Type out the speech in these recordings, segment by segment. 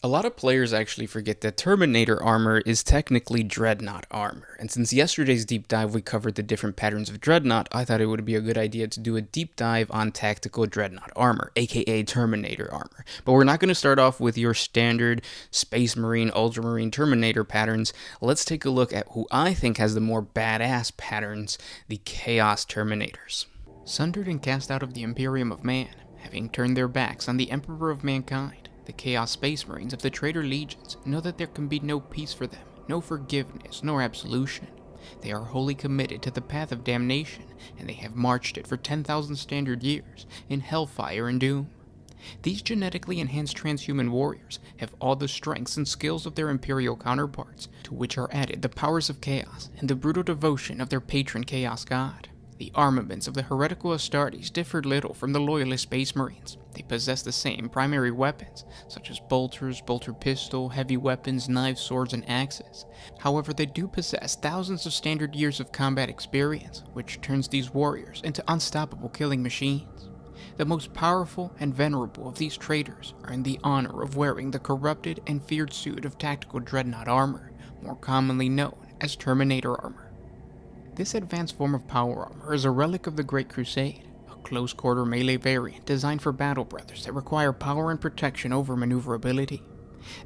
A lot of players actually forget that Terminator armor is technically Dreadnought armor, and since yesterday's deep dive we covered the different patterns of Dreadnought, I thought it would be a good idea to do a deep dive on tactical Dreadnought armor, aka Terminator armor. But we're not going to start off with your standard Space Marine, Ultramarine, Terminator patterns. Let's take a look at who I think has the more badass patterns, the Chaos Terminators. Sundered and cast out of the Imperium of Man, having turned their backs on the Emperor of Mankind, the Chaos Space Marines of the Traitor Legions know that there can be no peace for them, no forgiveness, nor absolution. They are wholly committed to the path of damnation, and they have marched it for 10,000 standard years in hellfire and doom. These genetically enhanced transhuman warriors have all the strengths and skills of their Imperial counterparts, to which are added the powers of chaos and the brutal devotion of their patron Chaos God. The armaments of the heretical Astartes differed little from the loyalist Space Marines. They possess the same primary weapons, such as bolters, bolter pistol, heavy weapons, knives, swords, and axes. However, they do possess thousands of standard years of combat experience, which turns these warriors into unstoppable killing machines. The most powerful and venerable of these traitors earn the honor of wearing the corrupted and feared suit of tactical Dreadnought armor, more commonly known as Terminator armor. This advanced form of power armor is a relic of the Great Crusade, a close-quarter melee variant designed for battle brothers that require power and protection over maneuverability.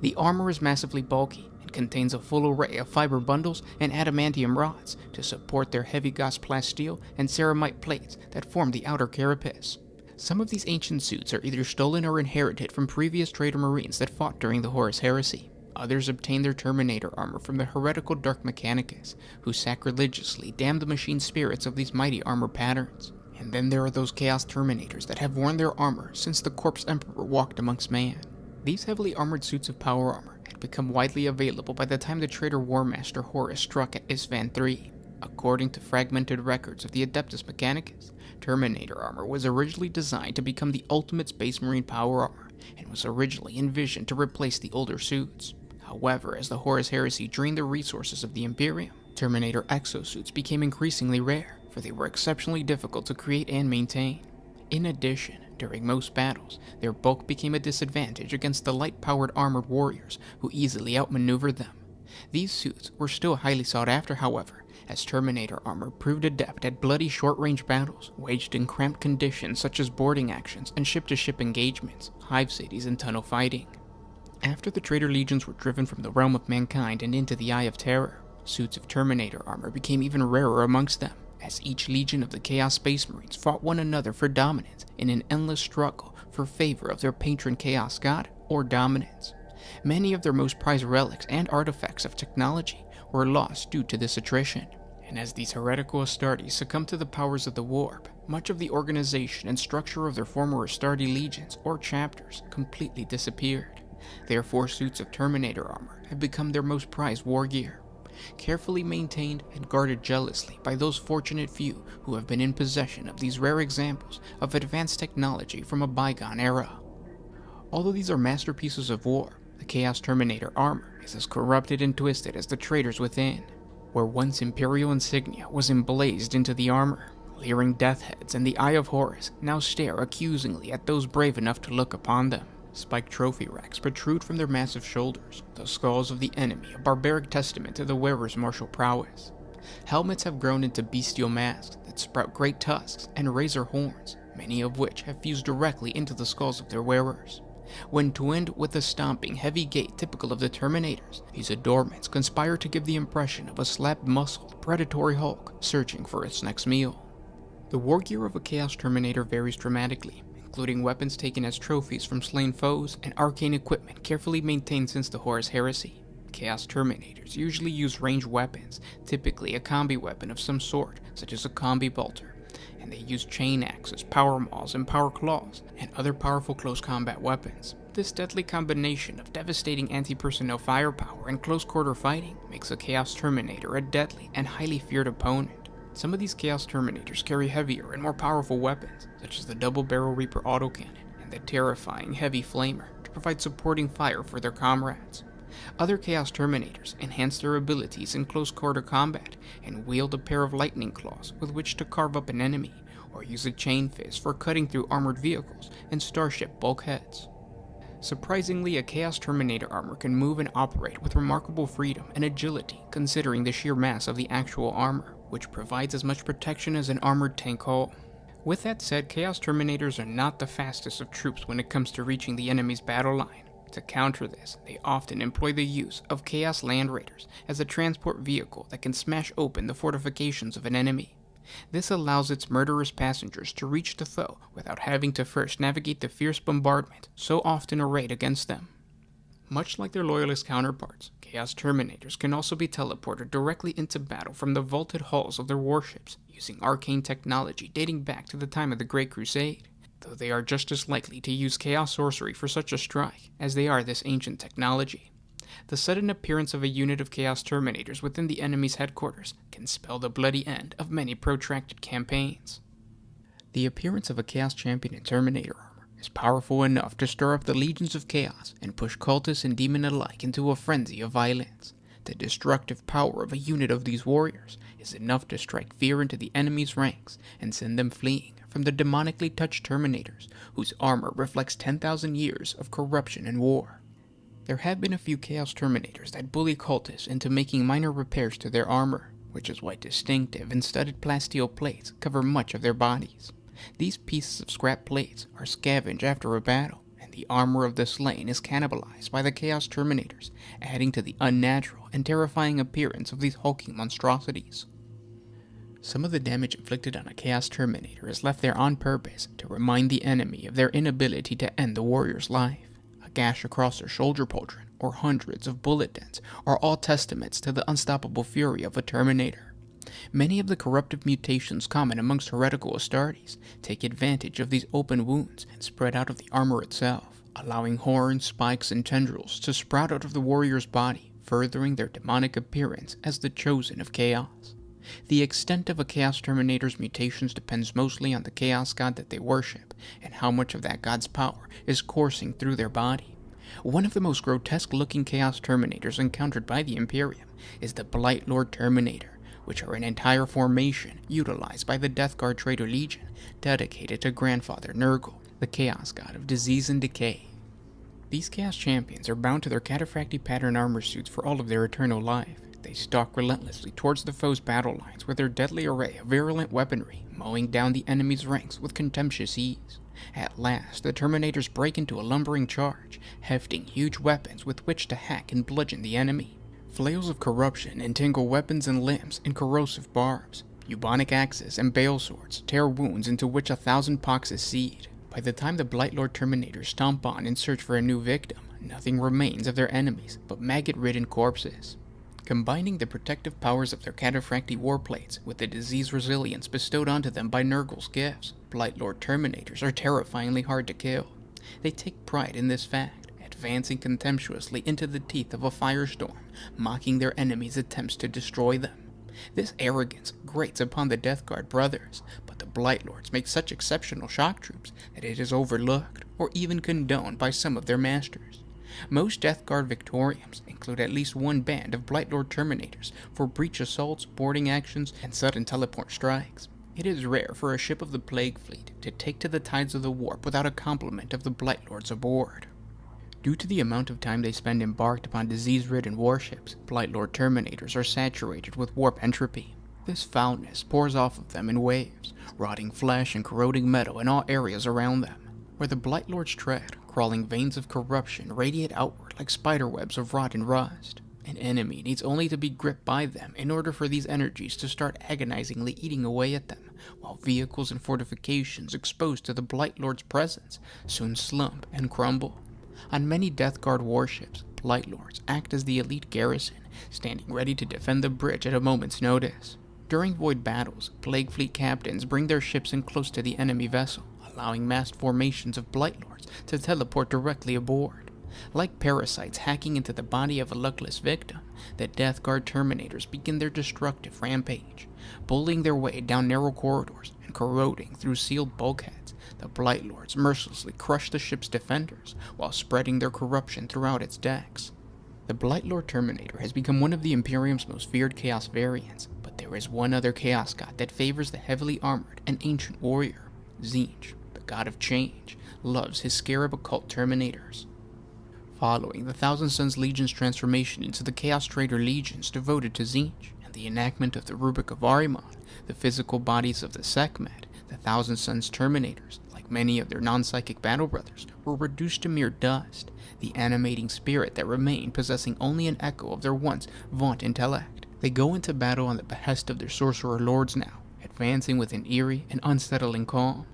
The armor is massively bulky and contains a full array of fiber bundles and adamantium rods to support their heavy Gauss steel and ceramite plates that form the outer carapace. Some of these ancient suits are either stolen or inherited from previous Traitor Marines that fought during the Horus Heresy. Others obtained their Terminator armor from the heretical Dark Mechanicus, who sacrilegiously damned the machine spirits of these mighty armor patterns. And then there are those Chaos Terminators that have worn their armor since the Corpse Emperor walked amongst man. These heavily armored suits of power armor had become widely available by the time the traitor War Master Horus struck at Isstvan III. According to fragmented records of the Adeptus Mechanicus, Terminator armor was originally designed to become the ultimate Space Marine power armor, and was originally envisioned to replace the older suits. However, as the Horus Heresy drained the resources of the Imperium, Terminator exosuits became increasingly rare, for they were exceptionally difficult to create and maintain. In addition, during most battles, their bulk became a disadvantage against the light-powered armored warriors who easily outmaneuvered them. These suits were still highly sought after, however, as Terminator armor proved adept at bloody short-range battles waged in cramped conditions such as boarding actions and ship-to-ship engagements, hive cities, and tunnel fighting. After the Traitor Legions were driven from the realm of mankind and into the Eye of Terror, suits of Terminator armor became even rarer amongst them, as each legion of the Chaos Space Marines fought one another for dominance in an endless struggle for favor of their patron Chaos God or dominance. Many of their most prized relics and artifacts of technology were lost due to this attrition, and as these heretical Astartes succumbed to the powers of the warp, much of the organization and structure of their former Astarte legions or chapters completely disappeared. Therefore, suits of Terminator armor have become their most prized war gear, carefully maintained and guarded jealously by those fortunate few who have been in possession of these rare examples of advanced technology from a bygone era. Although these are masterpieces of war, the Chaos Terminator armor is as corrupted and twisted as the traitors within. Where once Imperial insignia was emblazed into the armor, leering death heads and the Eye of Horus now stare accusingly at those brave enough to look upon them. Spiked trophy racks protrude from their massive shoulders, the skulls of the enemy a barbaric testament to the wearer's martial prowess. Helmets have grown into bestial masks that sprout great tusks and razor horns, many of which have fused directly into the skulls of their wearers. When twinned with the stomping, heavy gait typical of the Terminators, these adornments conspire to give the impression of a slab-muscled, predatory Hulk searching for its next meal. The war gear of a Chaos Terminator varies dramatically, including weapons taken as trophies from slain foes and arcane equipment carefully maintained since the Horus Heresy. Chaos Terminators usually use ranged weapons, typically a combi weapon of some sort, such as a combi bolter, and they use chain axes, power mauls, and power claws, and other powerful close combat weapons. This deadly combination of devastating anti-personnel firepower and close-quarter fighting makes a Chaos Terminator a deadly and highly feared opponent. Some of these Chaos Terminators carry heavier and more powerful weapons, such as the double-barrel Reaper autocannon and the terrifying Heavy Flamer, to provide supporting fire for their comrades. Other Chaos Terminators enhance their abilities in close-quarter combat and wield a pair of lightning claws with which to carve up an enemy, or use a chain fist for cutting through armored vehicles and starship bulkheads. Surprisingly, a Chaos Terminator armor can move and operate with remarkable freedom and agility considering the sheer mass of the actual armor, which provides as much protection as an armored tank hull. With that said, Chaos Terminators are not the fastest of troops when it comes to reaching the enemy's battle line. To counter this, they often employ the use of Chaos Land Raiders as a transport vehicle that can smash open the fortifications of an enemy. This allows its murderous passengers to reach the foe without having to first navigate the fierce bombardment so often arrayed against them. Much like their loyalist counterparts, Chaos Terminators can also be teleported directly into battle from the vaulted hulls of their warships, using arcane technology dating back to the time of the Great Crusade, though they are just as likely to use Chaos Sorcery for such a strike as they are this ancient technology. The sudden appearance of a unit of Chaos Terminators within the enemy's headquarters can spell the bloody end of many protracted campaigns. The appearance of a Chaos Champion in Terminator armor is powerful enough to stir up the legions of chaos and push cultists and demon alike into a frenzy of violence. The destructive power of a unit of these warriors is enough to strike fear into the enemy's ranks and send them fleeing from the demonically touched Terminators, whose armor reflects 10,000 years of corruption and war. There have been a few Chaos Terminators that bully cultists into making minor repairs to their armor, which is why distinctive and studded plasteel plates cover much of their bodies. These pieces of scrap plates are scavenged after a battle, and the armor of the slain is cannibalized by the Chaos Terminators, adding to the unnatural and terrifying appearance of these hulking monstrosities. Some of the damage inflicted on a Chaos Terminator is left there on purpose to remind the enemy of their inability to end the warrior's life. A gash across their shoulder pauldron, or hundreds of bullet dents, are all testaments to the unstoppable fury of a Terminator. Many of the corruptive mutations common amongst heretical Astartes take advantage of these open wounds and spread out of the armor itself, allowing horns, spikes, and tendrils to sprout out of the warrior's body, furthering their demonic appearance as the chosen of chaos. The extent of a Chaos Terminator's mutations depends mostly on the Chaos God that they worship, and how much of that God's power is coursing through their body. One of the most grotesque-looking Chaos Terminators encountered by the Imperium is the Blight Lord Terminator, which are an entire formation utilized by the Death Guard Traitor Legion, dedicated to Grandfather Nurgle, the Chaos God of disease and decay. These Chaos Champions are bound to their cataphracti pattern armor suits for all of their eternal life. They stalk relentlessly towards the foe's battle lines with their deadly array of virulent weaponry, mowing down the enemy's ranks with contemptuous ease. At last, the Terminators break into a lumbering charge, hefting huge weapons with which to hack and bludgeon the enemy. Flails of corruption entangle weapons and limbs in corrosive barbs. Bubonic axes and bale swords tear wounds into which 1,000 poxes seed. By the time the Blight Lord Terminators stomp on in search for a new victim, nothing remains of their enemies but maggot-ridden corpses. Combining the protective powers of their cataphracti warplates with the disease resilience bestowed onto them by Nurgle's gifts, Blight Lord Terminators are terrifyingly hard to kill. They take pride in this fact, advancing contemptuously into the teeth of a firestorm, mocking their enemies' attempts to destroy them. This arrogance grates upon the Death Guard brothers, but the Blight Lords make such exceptional shock troops that it is overlooked or even condoned by some of their masters. Most Death Guard Victoriums include at least one band of Blight Lord Terminators for breach assaults, boarding actions, and sudden teleport strikes. It is rare for a ship of the Plague Fleet to take to the tides of the warp without a complement of the Blight Lords aboard. Due to the amount of time they spend embarked upon disease-ridden warships, Blight Lord Terminators are saturated with warp entropy. This foulness pours off of them in waves, rotting flesh and corroding metal in all areas around them. Where the Blight Lords tread, crawling veins of corruption radiate outward like spiderwebs of rot and rust. An enemy needs only to be gripped by them in order for these energies to start agonizingly eating away at them, while vehicles and fortifications exposed to the Blight Lord's presence soon slump and crumble. On many Death Guard warships, Blight Lords act as the elite garrison, standing ready to defend the bridge at a moment's notice. During void battles, Plague Fleet captains bring their ships in close to the enemy vessel, allowing massed formations of Blight Lords to teleport directly aboard. Like parasites hacking into the body of a luckless victim, the Death Guard Terminators begin their destructive rampage. Bullying their way down narrow corridors and corroding through sealed bulkheads, the Blight Lords mercilessly crush the ship's defenders while spreading their corruption throughout its decks. The Blight Lord Terminator has become one of the Imperium's most feared Chaos variants, but there is one other Chaos God that favors the heavily armored and ancient warrior. Tzeentch, the God of Change, loves his scarab occult Terminators. Following the Thousand Suns Legion's transformation into the Chaos Trader Legions devoted to Tzeentch, and the enactment of the Rubric of Ahriman, the physical bodies of the Sekhmet, the Thousand Suns Terminators, like many of their non-psychic battle brothers, were reduced to mere dust, the animating spirit that remained possessing only an echo of their once vaunt intellect. They go into battle on the behest of their sorcerer lords now, advancing with an eerie and unsettling calm.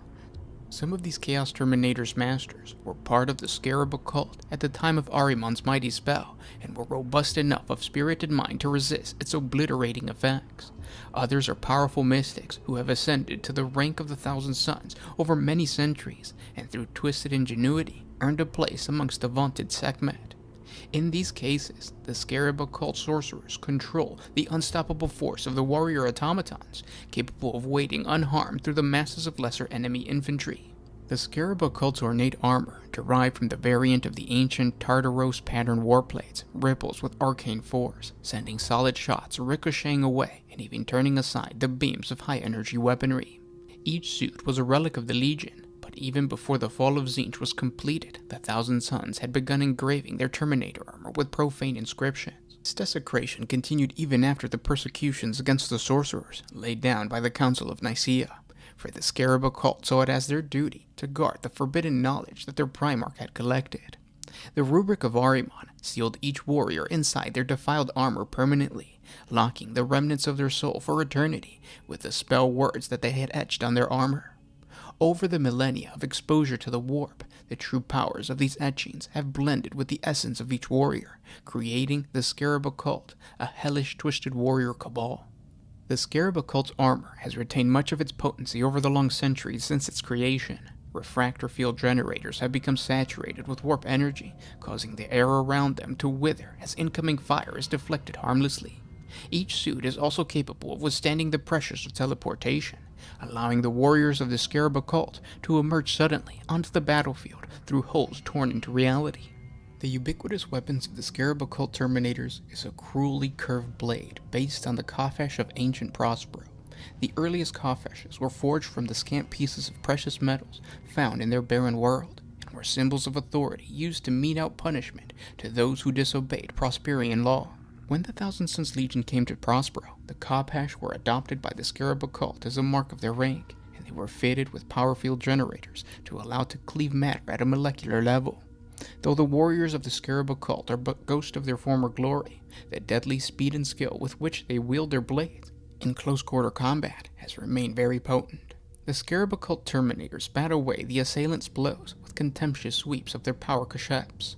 Some of these Chaos Terminators masters were part of the Scarab occult at the time of Ahriman's mighty spell, and were robust enough of spirited mind to resist its obliterating effects. Others are powerful mystics who have ascended to the rank of the Thousand Suns over many centuries, and through twisted ingenuity, earned a place amongst the vaunted Sekhmet. In these cases, the Scarab occult sorcerers control the unstoppable force of the warrior automatons, capable of wading unharmed through the masses of lesser enemy infantry. The Scarab occult's ornate armor, derived from the variant of the ancient Tartaros pattern warplates, ripples with arcane force, sending solid shots ricocheting away and even turning aside the beams of high-energy weaponry. Each suit was a relic of the Legion, but even before the fall of Tzeentch was completed, the Thousand Suns had begun engraving their Terminator armor with profane inscriptions. This desecration continued even after the persecutions against the sorcerers laid down by the Council of Nicaea, for the Scarab occult saw it as their duty to guard the forbidden knowledge that their Primarch had collected. The Rubric of Ahriman sealed each warrior inside their defiled armor permanently, locking the remnants of their soul for eternity with the spell words that they had etched on their armor. Over the millennia of exposure to the warp, the true powers of these etchings have blended with the essence of each warrior, creating the Scarab occult, a hellish twisted warrior cabal. The Scarab occult's armor has retained much of its potency over the long centuries since its creation. Refractor field generators have become saturated with warp energy, causing the air around them to wither as incoming fire is deflected harmlessly. Each suit is also capable of withstanding the pressures of teleportation, allowing the warriors of the Scarab occult to emerge suddenly onto the battlefield through holes torn into reality. The ubiquitous weapons of the Scarab occult Terminators is a cruelly curved blade based on the Khafesh of ancient Prospero. The earliest Khafeshes were forged from the scant pieces of precious metals found in their barren world, and were symbols of authority used to mete out punishment to those who disobeyed Prosperian law. When the Thousand Suns Legion came to Prospero, the Khafesh were adopted by the Scarab occult as a mark of their rank, and they were fitted with power field generators to allow to cleave matter at a molecular level. Though the warriors of the Scarab occult are but ghosts of their former glory, the deadly speed and skill with which they wield their blades in close-quarter combat has remained very potent. The Scarab occult Terminators bat away the assailants' blows with contemptuous sweeps of their power casheps.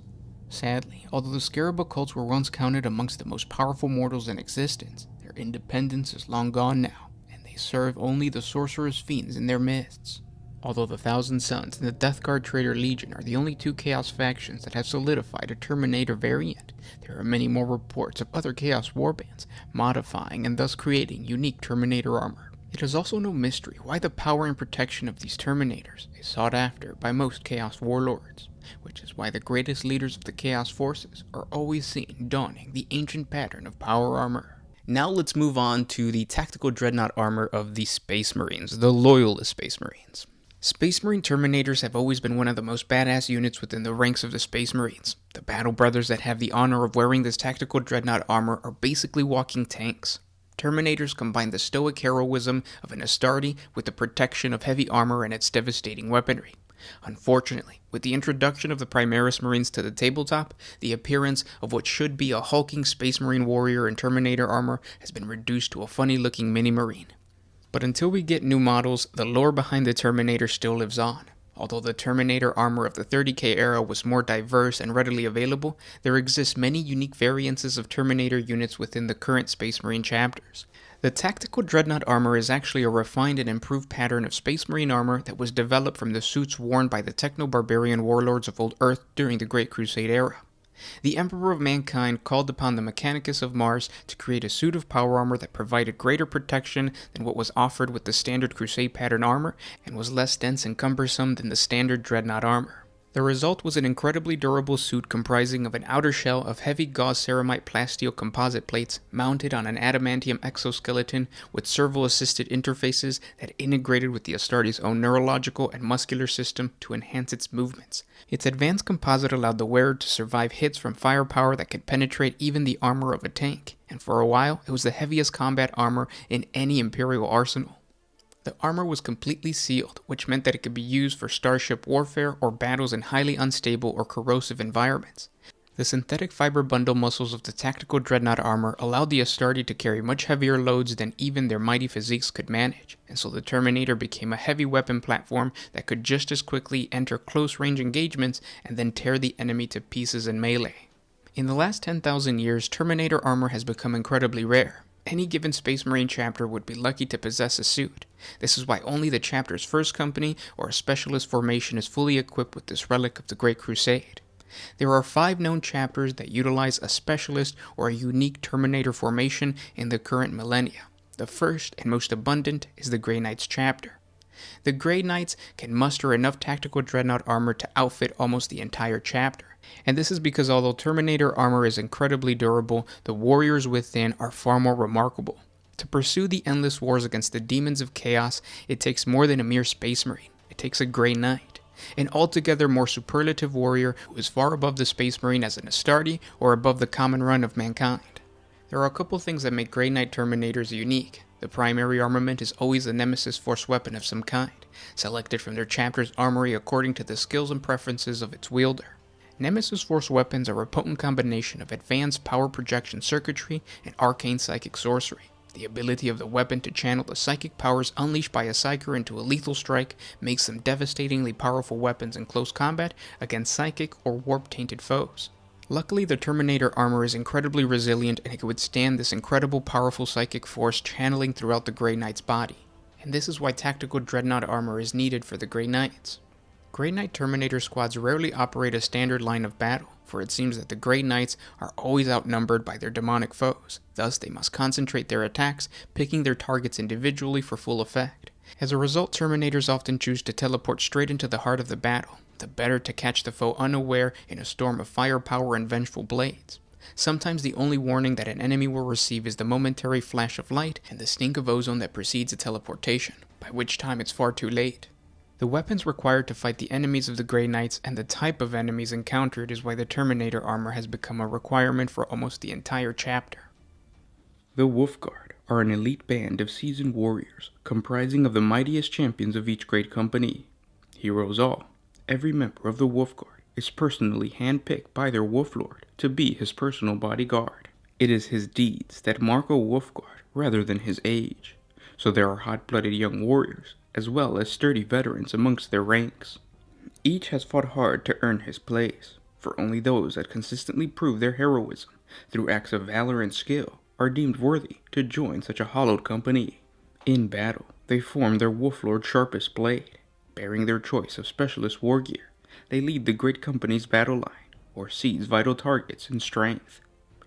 Sadly, although the Scarab occults were once counted amongst the most powerful mortals in existence, their independence is long gone now, and they serve only the sorcerer's fiends in their midst. Although the Thousand Suns and the Death Guard Trader Legion are the only two Chaos factions that have solidified a Terminator variant, there are many more reports of other Chaos warbands modifying and thus creating unique Terminator armor. It is also no mystery why the power and protection of these Terminators is sought after by most Chaos warlords, which is why the greatest leaders of the Chaos forces are always seen donning the ancient pattern of power armor. Now let's move on to the tactical dreadnought armor of the Space Marines, the Loyalist Space Marines. Space Marine Terminators have always been one of the most badass units within the ranks of the Space Marines. The battle brothers that have the honor of wearing this tactical dreadnought armor are basically walking tanks. Terminators combine the stoic heroism of an Astarte with the protection of heavy armor and its devastating weaponry. Unfortunately, with the introduction of the Primaris Marines to the tabletop, the appearance of what should be a hulking Space Marine warrior in Terminator armor has been reduced to a funny-looking mini-marine. But until we get new models, the lore behind the Terminator still lives on. Although the Terminator armor of the 30K era was more diverse and readily available, there exist many unique variances of Terminator units within the current Space Marine chapters. The tactical dreadnought armor is actually a refined and improved pattern of Space Marine armor that was developed from the suits worn by the techno-barbarian warlords of old Earth during the Great Crusade era. The Emperor of Mankind called upon the Mechanicus of Mars to create a suit of power armor that provided greater protection than what was offered with the standard Crusade pattern armor, and was less dense and cumbersome than the standard dreadnought armor. The result was an incredibly durable suit comprising of an outer shell of heavy gauze ceramite plasteel composite plates mounted on an adamantium exoskeleton with servo-assisted interfaces that integrated with the Astartes' own neurological and muscular system to enhance its movements. Its advanced composite allowed the wearer to survive hits from firepower that could penetrate even the armor of a tank, and for a while it was the heaviest combat armor in any Imperial arsenal. The armor was completely sealed, which meant that it could be used for starship warfare or battles in highly unstable or corrosive environments. The synthetic fiber bundle muscles of the tactical dreadnought armor allowed the Astarte to carry much heavier loads than even their mighty physiques could manage, and so the Terminator became a heavy weapon platform that could just as quickly enter close-range engagements and then tear the enemy to pieces in melee. In the last 10,000 years, Terminator armor has become incredibly rare. Any given Space Marine chapter would be lucky to possess a suit. This is why only the chapter's first company or a specialist formation is fully equipped with this relic of the Great Crusade. There are 5 known chapters that utilize a specialist or a unique Terminator formation in the current millennia. The first and most abundant is the Grey Knights chapter. The Grey Knights can muster enough tactical dreadnought armor to outfit almost the entire chapter. And this is because although Terminator armor is incredibly durable, the warriors within are far more remarkable. To pursue the endless wars against the demons of chaos, it takes more than a mere Space Marine. It takes a Grey Knight, an altogether more superlative warrior who is far above the Space Marine as an Astarte or above the common run of mankind. There are a couple things that make Grey Knight Terminators unique. The primary armament is always a Nemesis Force weapon of some kind, selected from their chapter's armory according to the skills and preferences of its wielder. Nemesis Force weapons are a potent combination of advanced power projection circuitry and arcane psychic sorcery. The ability of the weapon to channel the psychic powers unleashed by a psyker into a lethal strike makes them devastatingly powerful weapons in close combat against psychic or warp-tainted foes. Luckily, the Terminator armor is incredibly resilient and it can withstand this incredible powerful psychic force channeling throughout the Grey Knight's body. And this is why tactical dreadnought armor is needed for the Grey Knights. Grey Knight Terminator squads rarely operate a standard line of battle, for it seems that the Grey Knights are always outnumbered by their demonic foes. Thus, they must concentrate their attacks, picking their targets individually for full effect. As a result, Terminators often choose to teleport straight into the heart of the battle, the better to catch the foe unaware in a storm of firepower and vengeful blades. Sometimes the only warning that an enemy will receive is the momentary flash of light and the stink of ozone that precedes a teleportation, by which time it's far too late. The weapons required to fight the enemies of the Grey Knights and the type of enemies encountered is why the Terminator armor has become a requirement for almost the entire chapter. The Wolf Guard are an elite band of seasoned warriors comprising of the mightiest champions of each great company. Heroes all, every member of the Wolf Guard is personally handpicked by their Wolf Lord to be his personal bodyguard. It is his deeds that mark a Wolf Guard rather than his age, so there are hot-blooded young warriors as well as sturdy veterans amongst their ranks. Each has fought hard to earn his place, for only those that consistently prove their heroism through acts of valor and skill are deemed worthy to join such a hallowed company. In battle, they form their Wolf Lord's sharpest blade. Bearing their choice of specialist war gear, they lead the great company's battle line, or seize vital targets in strength.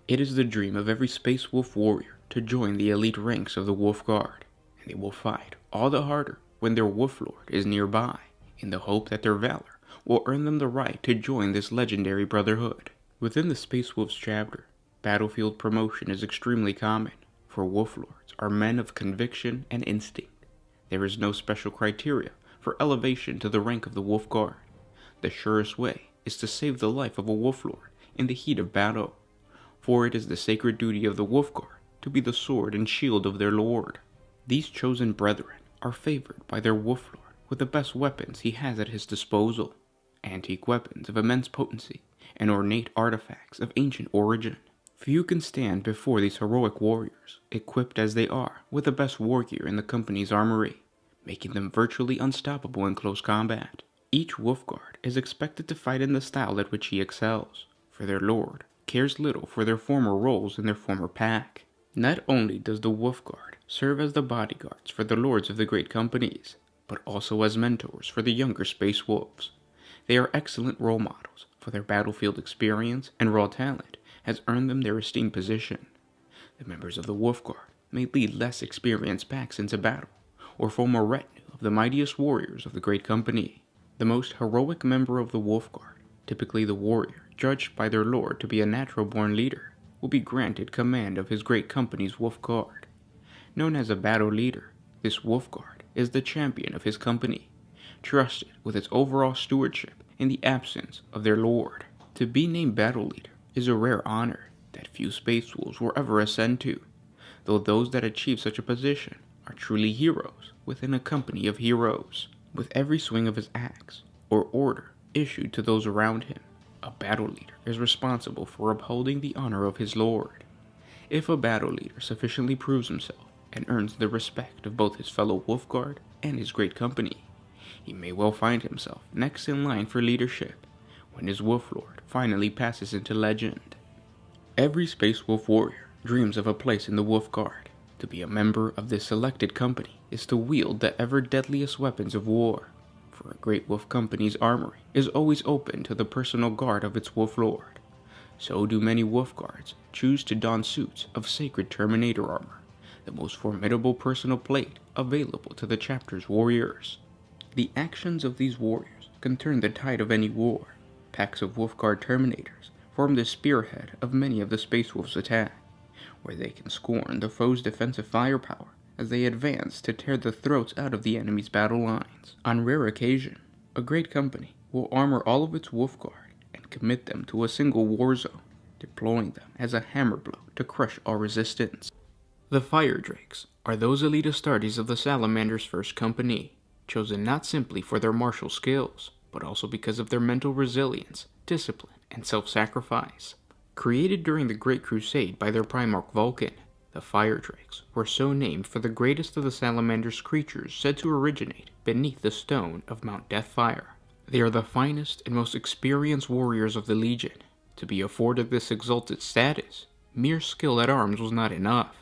It is the dream of every Space Wolf warrior to join the elite ranks of the Wolf Guard, and they will fight all the harder when their Wolf Lord is nearby, in the hope that their valor will earn them the right to join this legendary brotherhood. Within the Space Wolves chapter, battlefield promotion is extremely common, for Wolf Lords are men of conviction and instinct. There is no special criteria for elevation to the rank of the Wolf Guard. The surest way is to save the life of a Wolf Lord in the heat of battle, for it is the sacred duty of the Wolf Guard to be the sword and shield of their lord. These chosen brethren are favored by their Wolf Lord with the best weapons he has at his disposal, antique weapons of immense potency and ornate artifacts of ancient origin. Few can stand before these heroic warriors, equipped as they are with the best war gear in the company's armory, making them virtually unstoppable in close combat. Each Wolf Guard is expected to fight in the style at which he excels, for their lord cares little for their former roles in their former pack. Not only does the Wolf Guard serve as the bodyguards for the lords of the great companies, but also as mentors for the younger Space Wolves. They are excellent role models, for their battlefield experience and raw talent has earned them their esteemed position. The members of the Wolf Guard may lead less experienced packs into battle, or form a retinue of the mightiest warriors of the great company. The most heroic member of the Wolf Guard, typically the warrior, judged by their lord to be a natural-born leader, will be granted command of his great company's Wolf Guard. Known as a battle leader, this Wolf Guard is the champion of his company, trusted with its overall stewardship in the absence of their lord. To be named battle leader is a rare honor that few space wolves will ever ascend to, though those that achieve such a position are truly heroes within a company of heroes. With every swing of his axe or order issued to those around him, a battle leader is responsible for upholding the honor of his lord. If a battle leader sufficiently proves himself and earns the respect of both his fellow Wolf Guard and his great company, he may well find himself next in line for leadership when his Wolf Lord finally passes into legend. Every Space Wolf warrior dreams of a place in the Wolf Guard. To be a member of this selected company is to wield the ever deadliest weapons of war, for a great wolf company's armory is always open to the personal guard of its Wolf Lord. So do many Wolf Guards choose to don suits of sacred Terminator armor, the most formidable personal plate available to the chapter's warriors. The actions of these warriors can turn the tide of any war. Packs of Wolf Guard Terminators form the spearhead of many of the Space Wolves' attack, where they can scorn the foe's defensive firepower as they advance to tear the throats out of the enemy's battle lines. On rare occasion, a great company will armor all of its Wolf Guard and commit them to a single war zone, deploying them as a hammer blow to crush all resistance. The Fire Drakes are those elite Astartes of the Salamanders' first company, chosen not simply for their martial skills, but also because of their mental resilience, discipline, and self-sacrifice. Created during the Great Crusade by their Primarch Vulcan, the Fire Drakes were so named for the greatest of the Salamander's creatures said to originate beneath the stone of Mount Deathfire. They are the finest and most experienced warriors of the Legion. To be afforded this exalted status, mere skill at arms was not enough.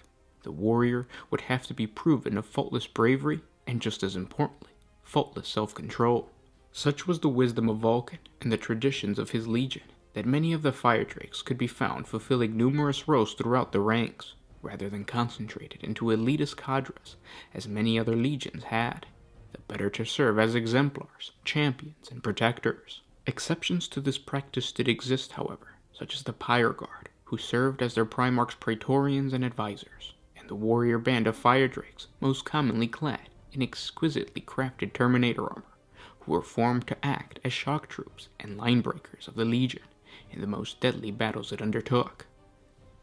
The warrior would have to be proven of faultless bravery and, just as importantly, faultless self-control. Such was the wisdom of Vulcan and the traditions of his Legion, that many of the Fire Drakes could be found fulfilling numerous roles throughout the ranks, rather than concentrated into elitist cadres, as many other legions had, the better to serve as exemplars, champions, and protectors. Exceptions to this practice did exist, however, such as the Pyre Guard, who served as their Primarch's praetorians and advisors, and the warrior band of Fire Drakes, most commonly clad in exquisitely crafted Terminator armor, who were formed to act as shock troops and line breakers of the Legion in the most deadly battles it undertook.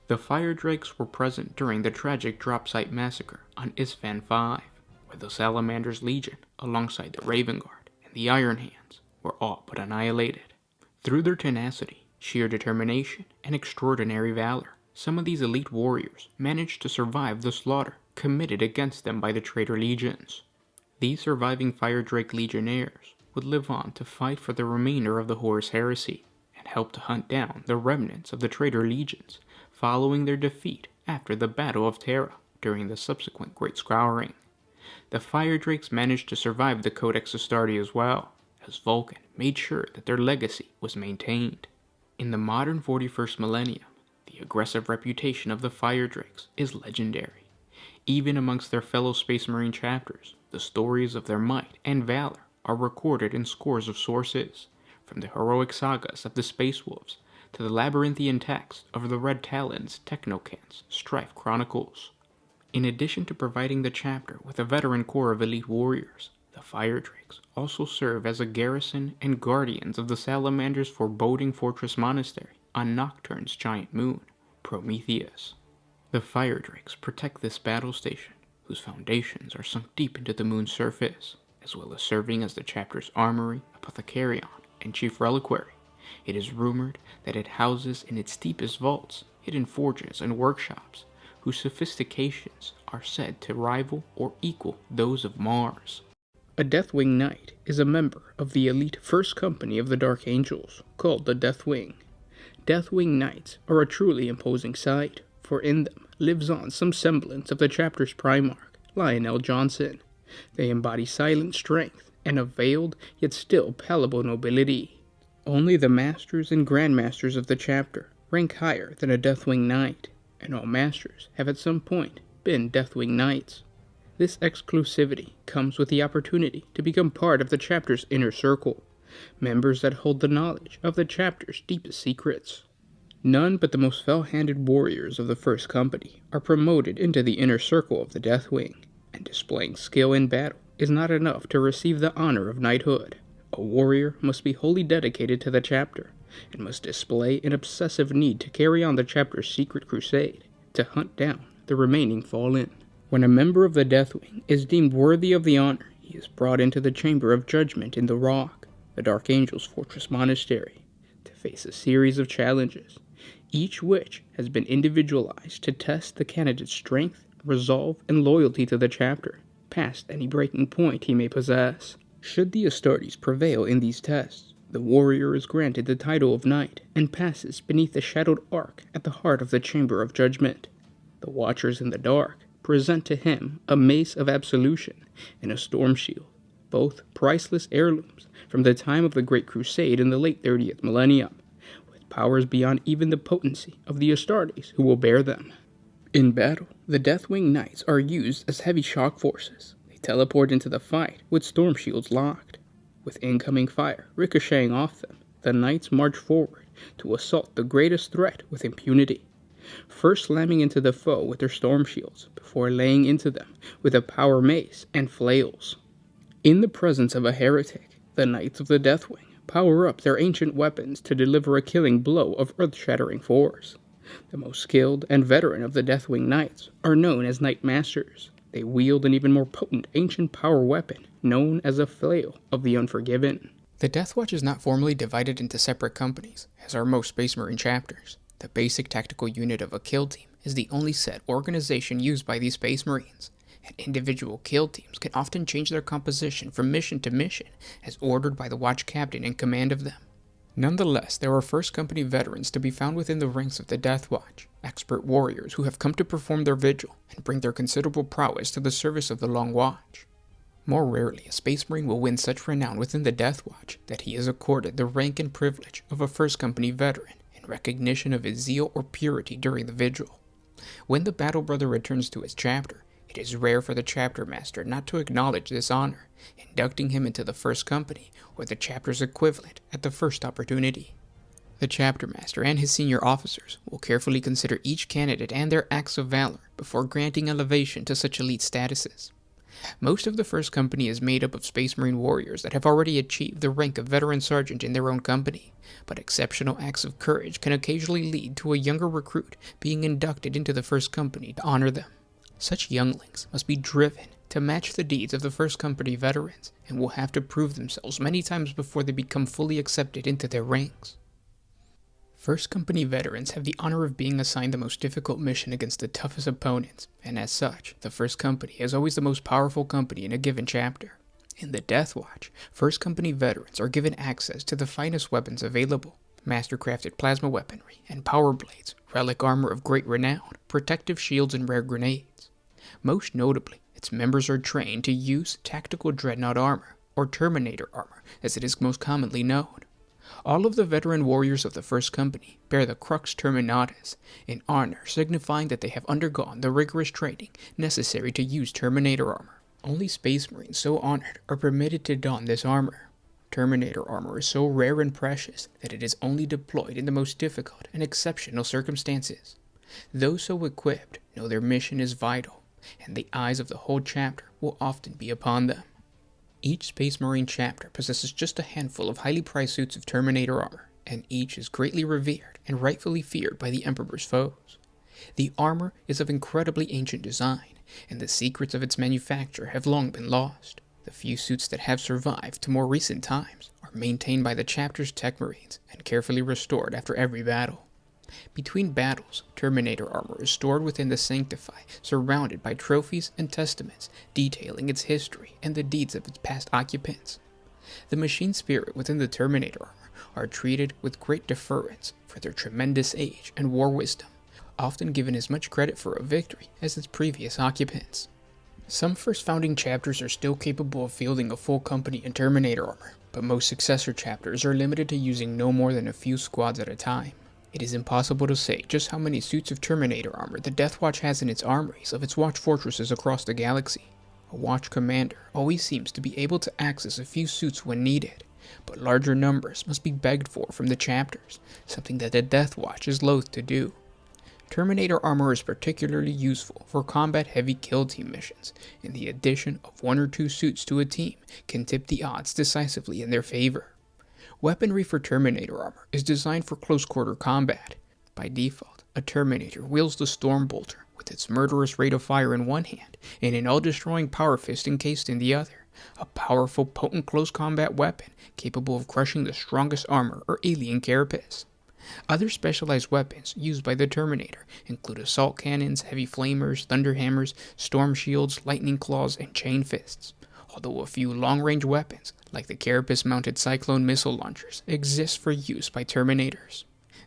The Fire Drakes were present during the tragic Dropsite Massacre on Isfahan V, where the Salamander's Legion, alongside the Raven Guard and the Iron Hands, were all but annihilated. Through their tenacity, sheer determination, and extraordinary valor, some of these elite warriors managed to survive the slaughter committed against them by the traitor legions. These surviving Fire Drake legionnaires would live on to fight for the remainder of the Horus Heresy, and help to hunt down the remnants of the traitor legions following their defeat after the Battle of Terra during the subsequent Great Scouring. The Fire Drakes managed to survive the Codex Astartes as well, as Vulcan made sure that their legacy was maintained. In the modern 41st millennium, the aggressive reputation of the Fire Drakes is legendary. Even amongst their fellow Space Marine chapters, the stories of their might and valor are recorded in scores of sources, from the heroic sagas of the Space Wolves to the labyrinthian text of the Red Talon's Technocant's Strife Chronicles. In addition to providing the chapter with a veteran corps of elite warriors, the Fire Drakes also serve as a garrison and guardians of the Salamander's foreboding fortress monastery on Nocturne's giant moon, Prometheus. The Fire Drakes protect this battle station, whose foundations are sunk deep into the moon's surface, as well as serving as the chapter's armory, apothecarion, and chief reliquary. It is rumored that it houses in its deepest vaults hidden forges and workshops, whose sophistications are said to rival or equal those of Mars. A Deathwing Knight is a member of the elite first company of the Dark Angels, called the Deathwing. Deathwing Knights are a truly imposing sight, for in them lives on some semblance of the chapter's Primarch, Lionel Johnson. They embody silent strength and a veiled yet still palpable nobility. Only the Masters and Grandmasters of the chapter rank higher than a Deathwing Knight, and all Masters have at some point been Deathwing Knights. This exclusivity comes with the opportunity to become part of the chapter's inner circle, members that hold the knowledge of the chapter's deepest secrets. None but the most fell-handed warriors of the first company are promoted into the inner circle of the Deathwing, and displaying skill in battle is not enough to receive the honor of knighthood. A warrior must be wholly dedicated to the chapter, and must display an obsessive need to carry on the chapter's secret crusade, to hunt down the remaining fallen. When a member of the Deathwing is deemed worthy of the honor, he is brought into the Chamber of Judgment in the Rock, the Dark Angel's fortress monastery, to face a series of challenges, each which has been individualized to test the candidate's strength, resolve, and loyalty to the chapter, past any breaking point he may possess. Should the Astartes prevail in these tests, the warrior is granted the title of knight and passes beneath the shadowed arc at the heart of the Chamber of Judgment. The Watchers in the Dark present to him a mace of absolution and a storm shield, both priceless heirlooms from the time of the Great Crusade in the late 30th millennium, with powers beyond even the potency of the Astartes who will bear them. In battle, the Deathwing Knights are used as heavy shock forces. They teleport into the fight with storm shields locked. With incoming fire ricocheting off them, the Knights march forward to assault the greatest threat with impunity, first slamming into the foe with their storm shields before laying into them with a power mace and flails. In the presence of a heretic, the Knights of the Deathwing power up their ancient weapons to deliver a killing blow of earth-shattering force. The most skilled and veteran of the Deathwing Knights are known as Knight Masters. They wield an even more potent ancient power weapon known as a Flail of the Unforgiven. The Deathwatch is not formally divided into separate companies, as are most Space Marine chapters. The basic tactical unit of a kill team is the only set organization used by these Space Marines, and individual kill teams can often change their composition from mission to mission as ordered by the watch captain in command of them. Nonetheless, there are First Company veterans to be found within the ranks of the Deathwatch, expert warriors who have come to perform their vigil and bring their considerable prowess to the service of the Long Watch. More rarely, a Space Marine will win such renown within the Deathwatch that he is accorded the rank and privilege of a First Company veteran in recognition of his zeal or purity during the vigil. When the Battle Brother returns to his chapter, it is rare for the chapter master not to acknowledge this honor, inducting him into the First Company or the chapter's equivalent at the first opportunity. The chapter master and his senior officers will carefully consider each candidate and their acts of valor before granting elevation to such elite statuses. Most of the First Company is made up of Space Marine warriors that have already achieved the rank of veteran sergeant in their own company, but exceptional acts of courage can occasionally lead to a younger recruit being inducted into the First Company to honor them. Such younglings must be driven to match the deeds of the First Company veterans and will have to prove themselves many times before they become fully accepted into their ranks. First Company veterans have the honor of being assigned the most difficult mission against the toughest opponents, and as such, the First Company is always the most powerful company in a given chapter. In the Deathwatch, First Company veterans are given access to the finest weapons available: master-crafted plasma weaponry and power blades, relic armor of great renown, protective shields, and rare grenades. Most notably, its members are trained to use tactical dreadnought armor, or Terminator armor as it is most commonly known. All of the veteran warriors of the First Company bear the Crux Terminatus, in honor signifying that they have undergone the rigorous training necessary to use Terminator armor. Only Space Marines so honored are permitted to don this armor. Terminator armor is so rare and precious that it is only deployed in the most difficult and exceptional circumstances. Those so equipped know their mission is vital, and the eyes of the whole chapter will often be upon them. Each Space Marine chapter possesses just a handful of highly prized suits of Terminator armor, and each is greatly revered and rightfully feared by the Emperor's foes. The armor is of incredibly ancient design, and the secrets of its manufacture have long been lost. The few suits that have survived to more recent times are maintained by the chapter's tech marines and carefully restored after every battle. Between battles, Terminator armor is stored within the Sanctify, surrounded by trophies and testaments detailing its history and the deeds of its past occupants. The machine spirit within the Terminator armor are treated with great deference for their tremendous age and war wisdom, often given as much credit for a victory as its previous occupants. Some first founding chapters are still capable of fielding a full company in Terminator armor, but most successor chapters are limited to using no more than a few squads at a time. It is impossible to say just how many suits of Terminator armor the Deathwatch has in its armories of its watch fortresses across the galaxy. A watch commander always seems to be able to access a few suits when needed, but larger numbers must be begged for from the chapters, something that the Deathwatch is loath to do. Terminator armor is particularly useful for combat-heavy kill team missions, and the addition of 1 or 2 suits to a team can tip the odds decisively in their favor. Weaponry for Terminator armor is designed for close-quarter combat. By default, a Terminator wields the Stormbolter with its murderous rate of fire in one hand and an all-destroying power fist encased in the other, a powerful, potent close combat weapon capable of crushing the strongest armor or alien carapace. Other specialized weapons used by the Terminator include assault cannons, heavy flamers, thunderhammers, storm shields, lightning claws, and chain fists, although a few long-range weapons, like the carapace-mounted Cyclone missile launchers, exist for use by Terminators.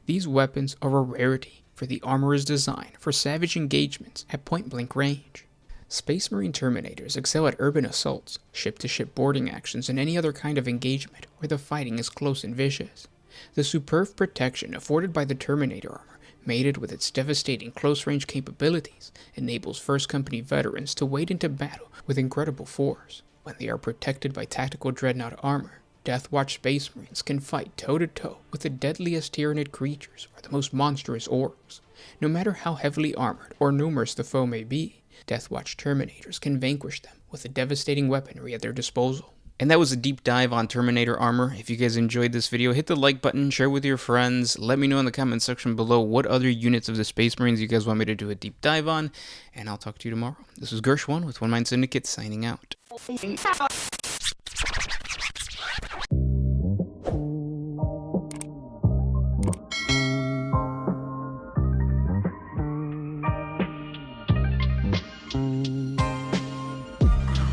These weapons are a rarity, for the armor is designed for savage engagements at point-blank range. Space Marine Terminators excel at urban assaults, ship-to-ship boarding actions, and any other kind of engagement where the fighting is close and vicious. The superb protection afforded by the Terminator armor, mated with its devastating close-range capabilities, enables First Company veterans to wade into battle with incredible force. When they are protected by tactical dreadnought armor, Deathwatch Space Marines can fight toe-to-toe with the deadliest Tyranid creatures or the most monstrous orcs. No matter how heavily armored or numerous the foe may be, Deathwatch Terminators can vanquish them with the devastating weaponry at their disposal. And that was a deep dive on Terminator armor. If you guys enjoyed this video, hit the like button, share with your friends, let me know in the comment section below what other units of the Space Marines you guys want me to do a deep dive on, and I'll talk to you tomorrow. This was Gersh1 with One Mind Syndicate signing out.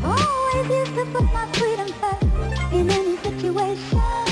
Always used to put my freedom first in any situation.